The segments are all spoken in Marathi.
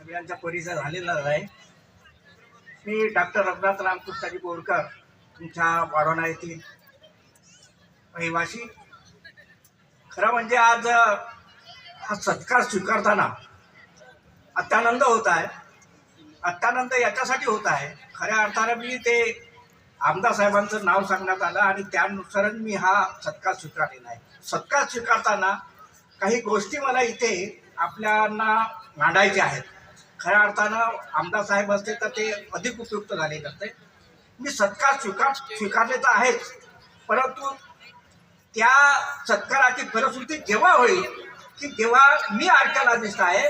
सगळ्यांचा परिचय झालेला आहे. मी डॉक्टर रघुनाथ रामकृष्णाजी बोरकर, तुमच्या वाढवणा येथील रहिवासी. खरं म्हणजे आज हा सत्कार स्वीकारताना अत्यानंद होत आहे. अत्यानंद याच्यासाठी होत आहे, खऱ्या अर्थानं मी ते आमदार साहेबांचं नाव सांगण्यात आलं आणि त्यानुसारच मी हा सत्कार स्वीकारलेला आहे. सत्कार स्वीकारताना काही गोष्टी मला इथे आपल्याला मांडायच्या आहेत. खऱ्या अर्थानं आमदार साहेब असते तर ते अधिक उपयुक्त झाले असते. मी सत्कार स्वीकारले तर आहेच, परंतु त्या सत्काराची फलश्रुती जेव्हा होईल की जेव्हा मी आर्किओलॉजिस्ट आहे,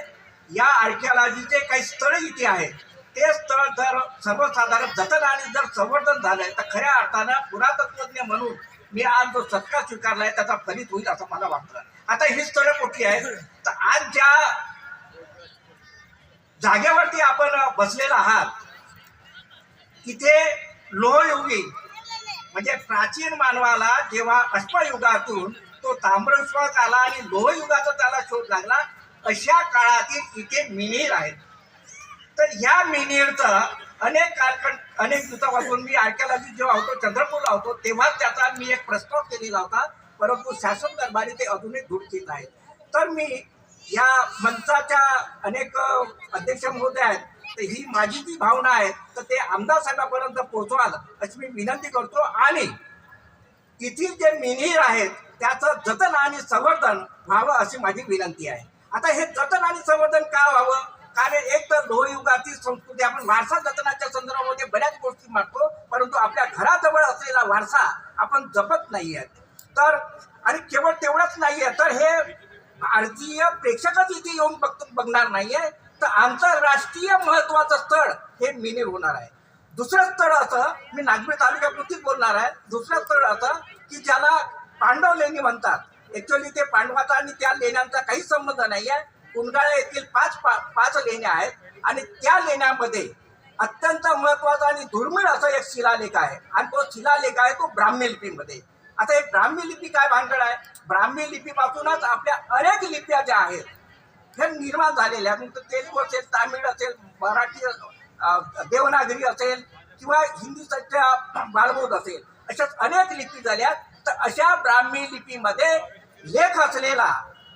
या आर्किओलॉजीचे काही स्थळ इथे आहेत, ते स्थळ जर सर्वसाधारण जतन आणि जर संवर्धन झालंय तर खऱ्या अर्थानं पुरातत्वज्ञ म्हणून मी आज जो सत्कार स्वीकारला आहे त्याचा फलित होईल असं मला वाटतं. आता ही स्थळं कुठली आहेत, तर आज ज्या जागेवरती आपण बसलेला आहात तिथे लोहयुगी म्हणजे प्राचीन मानवाला जेव्हा अश्मयुगातून तो ताम्रयुगात आला आणि लोहयुगाचा त्याला शोध लागला, अशा काळातील इथे मिनीर आहेत. तर ह्या मिनीरचं अनेक दिवसापासून मी आर्किओलॉजी जेव्हा होतो, चंद्रपूरला होतो, तेव्हाच त्याचा मी एक प्रस्ताव केलेला होता, परंतु शासन दरबारी ते अजूनही धुडकीत आहेत. तर मी या मंचाच्या अनेक अध्यक्ष महोदय आहेत, तर ही माझी जी भावना आहे तर ते आमदार साहेबांपर्यंत पोहोचवाल अशी मी विनंती करतो. आणि इथील जे मिनीर आहेत त्याचं जतन आणि संवर्धन व्हावं अशी माझी विनंती आहे. आता हे जतन आणि संवर्धन का व्हावं, कारण एक तर लोहयुगातील संस्कृती आपण वारसा जतनाच्या संदर्भामध्ये बऱ्याच गोष्टी मागतो, परंतु आपल्या घराजवळ असलेला वारसा आपण जपत नाही आहेत. तर आणि केवळ तेवढंच नाही आहे, तर हे भारतीय प्रेक्षकच इथे येऊन बघणार नाहीये, तर आंतरराष्ट्रीय महत्वाचं स्थळ हे मिनीर होणार आहे. दुसरं स्थळ असं, मी नागपूर तालुक्यापुरतीच बोलणार आहे, दुसरं स्थळ असं की ज्याला पांडव लेणी म्हणतात. ऍक्च्युअली ते पांडवाचा आणि त्या लेण्यांचा काही संबंध नाही आहे. कुंडाळे येथील पाच लेण्या आहेत आणि त्या लेण्यांमध्ये अत्यंत महत्वाचा आणि दुर्मिळ असा एक शिलालेख आहे आणि तो शिलालेख आहे तो ब्राह्मी लिपीमध्ये. आता एक ब्राह्मी लिपी काय भानगड आहे, ब्राह्मी लिपीपासूनच आपल्या अनेक लिप्या ज्या आहेत हे निर्माण झालेल्या, मग तेलुगू असेल, तामिळ असेल, मराठी देवनागरी असेल किंवा हिंदीच्या बाळबोध असेल, अशाच अनेक लिपी झाल्या. तर अशा ब्राह्मी लिपीमध्ये लेख असलेला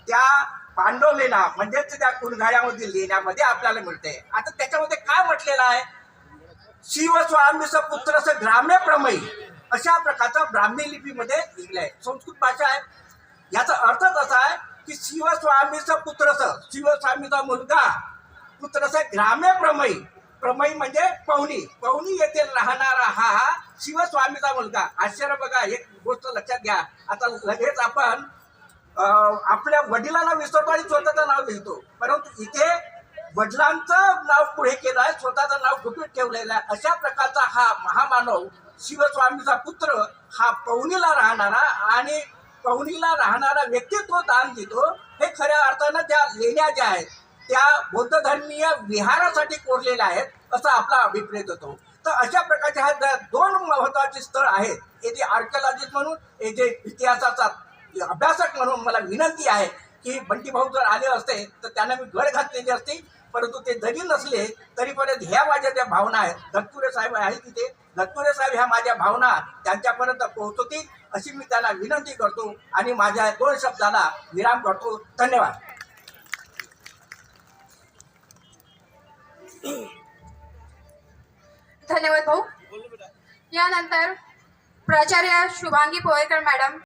त्या पांडव लेणा म्हणजेच त्या कुंडाळ्यामधील लेण्यामध्ये आपल्याला मिळते. आता त्याच्यामध्ये काय म्हटलेलं आहे, शिव स्वामीस पुत्रस ग्राम्य प्रमयी, अशा प्रकारचा ब्राह्मी लिपीमध्ये लिहिलंय. संस्कृत भाषा आहे. याचा अर्थच असा आहे की शिवस्वामीचा पुत्रस, शिवस्वामीचा मुलगा, पुत्रस ग्राम्य प्रमयी, प्रमयी म्हणजे पवनी येथे राहणारा हा शिवस्वामीचा मुलगा. आश्चर्य बघा, एक गोष्ट लक्षात घ्या. आता लगेच आपण आपल्या वडिलांना विसरतो आणि स्वतःचं नाव लिहितो, परंतु इथे वडिलांचं नाव पुढे केलं आहे, स्वतःचं नाव गुपित ठेवलेलं आहे. अशा प्रकारचा हा महामानव शिवस्वामीचा पुत्र हा पवनीला राहणारा आणि पवनीला राहणारा व्यक्तित्व दान देतो. हे खऱ्या अर्थानं त्या लेण्या ज्या आहेत त्या बौद्ध धर्मीय विहारासाठी कोरलेल्या आहेत असा आपला अभिप्राय होतो. तर अशा प्रकारचे हा दोन महत्वाचे स्थळ आहेत. हे जे आर्किओलॉजिस्ट म्हणून, हे जे इतिहासाचा अभ्यासक म्हणून मला विनंती आहे की बंटी भाऊ जर आले असते तर त्यांना मी गळ घातलेली असती, परंतु ते जरी नसले तरीपर्यंत ह्या माझ्या ज्या भावना आहेत, धतपुरे साहेब आहेत तिथे, धतपुरे साहेब ह्या माझ्या भावना त्यांच्यापर्यंत पोहोचवतील अशी मी त्यांना विनंती करतो आणि माझ्या 2 शब्दाला विराम करतो. धन्यवाद. धन्यवाद भाऊ. यानंतर प्राचार्य शुभांगी पोहेकर मॅडम